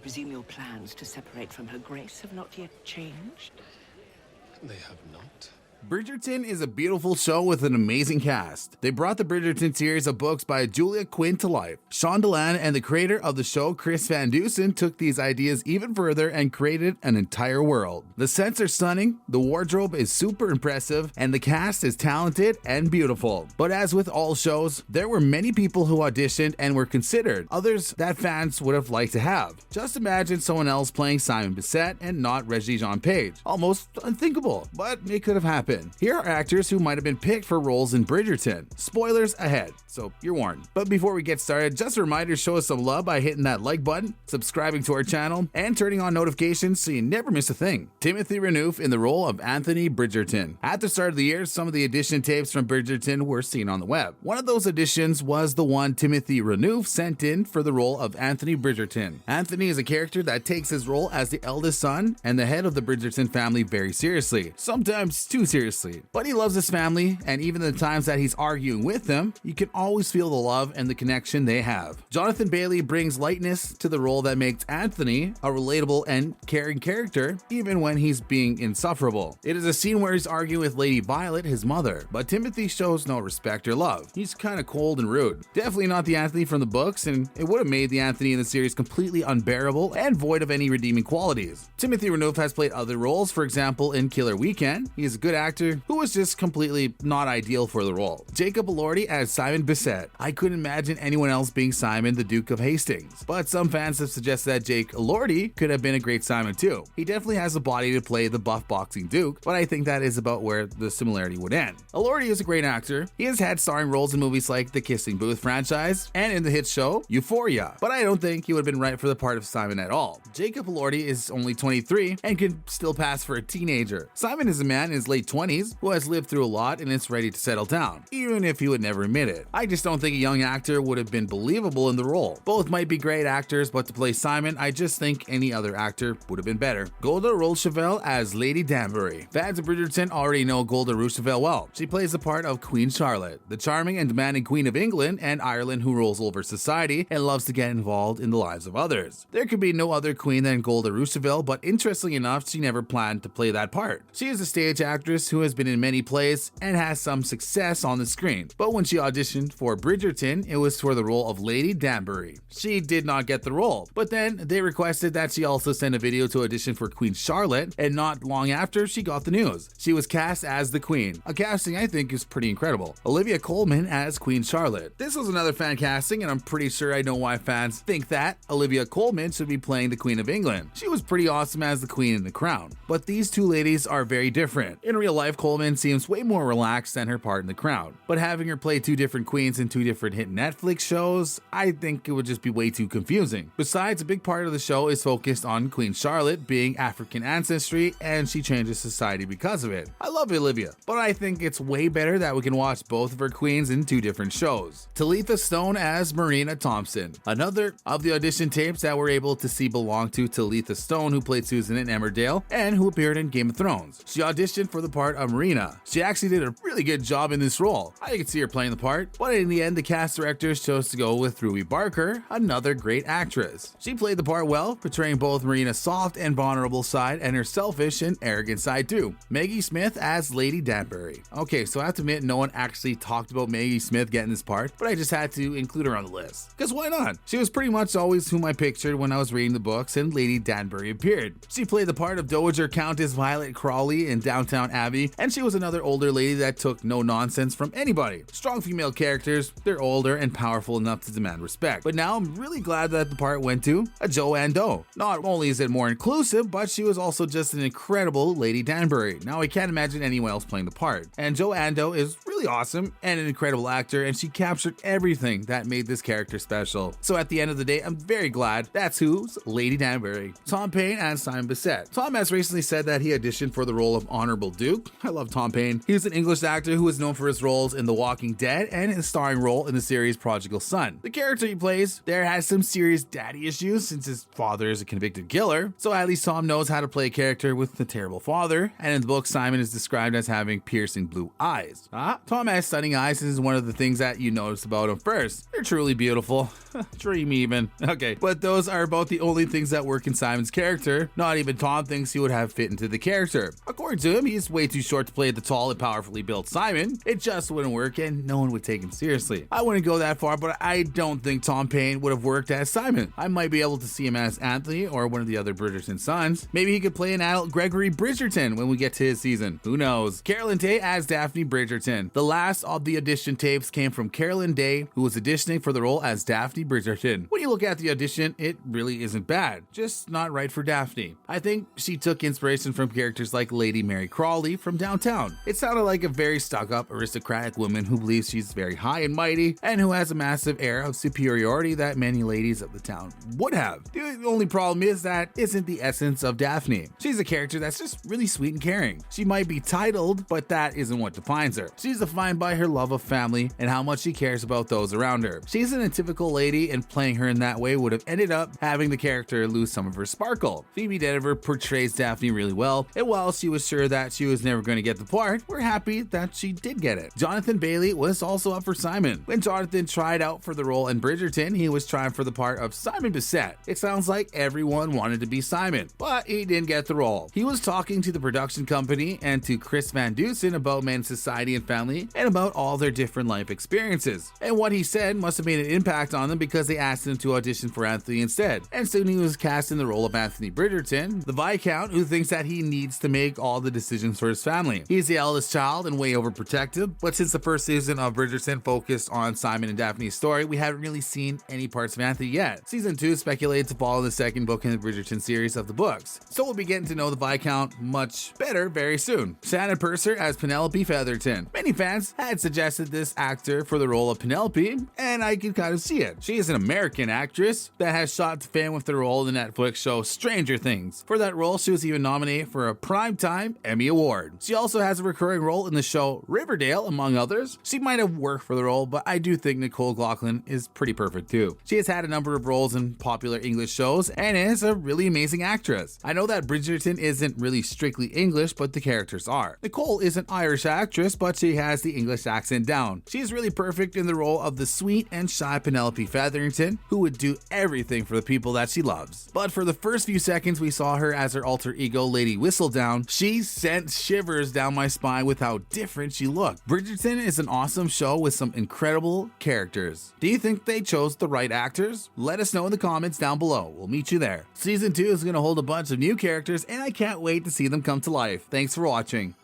presume your plans to separate from her grace have not yet changed? They have not. Bridgerton is a beautiful show with an amazing cast. They brought the Bridgerton series of books by Julia Quinn to life. Sean Delan and the creator of the show, Chris Van Dusen, took these ideas even further and created an entire world. The sets are stunning, the wardrobe is super impressive, and the cast is talented and beautiful. But as with all shows, there were many people who auditioned and were considered, others that fans would have liked to have. Just imagine someone else playing Simon Bissett and not Regé-Jean Page. Almost unthinkable, but it could have happened. Here are actors who might have been picked for roles in Bridgerton. Spoilers ahead, so you're warned. But before we get started, just a reminder, show us some love by hitting that like button, subscribing to our channel, and turning on notifications so you never miss a thing. Timothy Renouf in the role of Anthony Bridgerton. At the start of the year, some of the audition tapes from Bridgerton were seen on the web. One of those auditions was the one Timothy Renouf sent in for the role of Anthony Bridgerton. Anthony is a character that takes his role as the eldest son and the head of the Bridgerton family very seriously, sometimes too seriously. But he loves his family, and even the times that he's arguing with them, you can always feel the love and the connection they have. Jonathan Bailey brings lightness to the role that makes Anthony a relatable and caring character, even when he's being insufferable. It is a scene where he's arguing with Lady Violet, his mother, but Timothy shows no respect or love. He's kind of cold and rude. Definitely not the Anthony from the books, and it would have made the Anthony in the series completely unbearable and void of any redeeming qualities. Timothy Renouf has played other roles, for example in Killer Weekend. He is a good actor who was just completely not ideal for the role. Jacob Elordi as Simon Bissett. I couldn't imagine anyone else being Simon, the Duke of Hastings, but some fans have suggested that Jake Elordi could have been a great Simon too. He definitely has the body to play the buff boxing Duke, but I think that is about where the similarity would end. Elordi is a great actor. He has had starring roles in movies like the Kissing Booth franchise and in the hit show Euphoria, but I don't think he would have been right for the part of Simon at all. Jacob Elordi is only 23 and can still pass for a teenager. Simon is a man in his late 20s who has lived through a lot and is ready to settle down, even if he would never admit it. I just don't think a young actor would have been believable in the role. Both might be great actors, but to play Simon, I just think any other actor would have been better. Golda Rochevelle as Lady Danbury. Fans of Bridgerton already know Golda Rochevelle well. She plays the part of Queen Charlotte, the charming and demanding Queen of England and Ireland who rules over society and loves to get involved in the lives of others. There could be no other queen than Golda Rochevelle, but interestingly enough, she never planned to play that part. She is a stage actress who has been in many plays and has some success on the screen, but when she auditioned for Bridgerton, it was for the role of Lady Danbury. She did not get the role, but then they requested that she also send a video to audition for Queen Charlotte, and not long after, she got the news. She was cast as the Queen, a casting I think is pretty incredible. Olivia Colman as Queen Charlotte. This was another fan casting, and I'm pretty sure I know why fans think that Olivia Colman should be playing the Queen of England. She was pretty awesome as the Queen in The Crown, but these two ladies are very different. In real life, Colman seems way more relaxed than her part in The Crown, but having her play two different queens in two different hit Netflix shows, I think it would just be way too confusing. Besides, a big part of the show is focused on Queen Charlotte being African ancestry, and she changes society because of it. I love Olivia, but I think it's way better that we can watch both of her queens in two different shows. Talitha Stone as Marina Thompson. Another of the audition tapes that we're able to see belong to Talitha Stone, who played Susan in Emmerdale and who appeared in Game of Thrones. She auditioned for the part of Marina. She actually did a really good job in this role. I could see her playing the part, but in the end, the cast directors chose to go with Ruby Barker, another great actress. She played the part well, portraying both Marina's soft and vulnerable side and her selfish and arrogant side too. Maggie Smith as Lady Danbury. Okay, so I have to admit, no one actually talked about Maggie Smith getting this part, but I just had to include her on the list. Because why not? She was pretty much always whom I pictured when I was reading the books and Lady Danbury appeared. She played the part of Dowager Countess Violet Crawley in Downton Abbey, and she was another older lady that took no nonsense from anybody. Strong female characters, they're older and powerful enough to demand respect. But now I'm really glad that the part went to a Joanne Doe. Not only is it more inclusive, but she was also just an incredible Lady Danbury. Now I can't imagine anyone else playing the part. And Joanne Doe is really awesome and an incredible actor, and she captured everything that made this character special. So at the end of the day, I'm very glad that's who's Lady Danbury. Tom Payne and Simon Bissett. Tom has recently said that he auditioned for the role of Honorable Duke. I love Tom Payne. He's an English actor who is known for his roles in The Walking Dead and his starring role in the series Prodigal Son. The character he plays there has some serious daddy issues since his father is a convicted killer, so at least Tom knows how to play a character with a terrible father, and in the book, Simon is described as having piercing blue eyes. Tom has stunning eyes, and is one of the things that you notice about him first. They're truly beautiful. Dream even. Okay, but those are about the only things that work in Simon's character. Not even Tom thinks he would have fit into the character. According to him, he's way too short to play the tall and powerfully built Simon. It just wouldn't work, and no one would take him seriously. I wouldn't go that far, but I don't think Tom Payne would have worked as Simon. I might be able to see him as Anthony or one of the other Bridgerton sons. Maybe he could play an adult Gregory Bridgerton when we get to his season. Who knows? Carolyn Day as Daphne Bridgerton. The last of the audition tapes came from Carolyn Day, who was auditioning for the role as Daphne Bridgerton. When you look at the audition, it really isn't bad, just not right for Daphne. I think she took inspiration from characters like Lady Mary Crawley from Downtown. It sounded like a very stuck-up, aristocratic woman who believes she's very high and mighty, and who has a massive air of superiority that many ladies of the town would have. The only problem is that isn't the essence of Daphne. She's a character that's just really sweet and caring. She might be titled, but that isn't what defines her. She's defined by her love of family and how much she cares about those around her. She isn't a typical lady, and playing her in that way would have ended up having the character lose some of her sparkle. Phoebe Denver portrays Daphne really well, and while she was sure that she was never going to get the part, we're happy that she did get it. Jonathan Bailey was also up for Simon. When Jonathan tried out for the role in Bridgerton, he was trying for the part of Simon Bissett. It sounds like everyone wanted to be Simon, but he didn't get the role. He was talking to the production company and to Chris Van Dusen about men's society and family, and about all their different life experiences. And what he said must have made an impact on them, because they asked him to audition for Anthony instead. And soon he was cast in the role of Anthony Bridgerton, the Viscount who thinks that he needs to make all the decisions for his family. He's the eldest child and way overprotective, but since the first season of Bridgerton focused on Simon and Daphne's story, we haven't really seen any parts of Anthony yet. Season 2 is speculated to follow the second book in the Bridgerton series of the books, so we'll be getting to know the Viscount much better very soon. Shannon Purser as Penelope Featherton. Many fans had suggested this actor for the role of Penelope, and I can kind of see it. She is an American actress that has shocked fame with the role in the Netflix show Stranger Things. For that role, she was even nominated for a Primetime Emmy Award. She also has a recurring role in the show Riverdale, among others. She might have worked for the role, but I do think Nicole Glocklin is pretty perfect too. She has had a number of roles in popular English shows and is a really amazing actress. I know that Bridgerton isn't really strictly English, but the characters are. Nicole is an Irish actress, but she has the English accent down. She is really perfect in the role of the sweet and shy Penelope Featherington, who would do everything for the people that she loves. But for the first few seconds we saw her as her alter ego Lady Whistledown, she sent shivers down my spine with how different she looked. Bridgerton is an awesome show with some incredible characters. Do you think they chose the right actors? Let us know in the comments down below. We'll meet you there. Season 2 is going to hold a bunch of new characters, and I can't wait to see them come to life. Thanks for watching.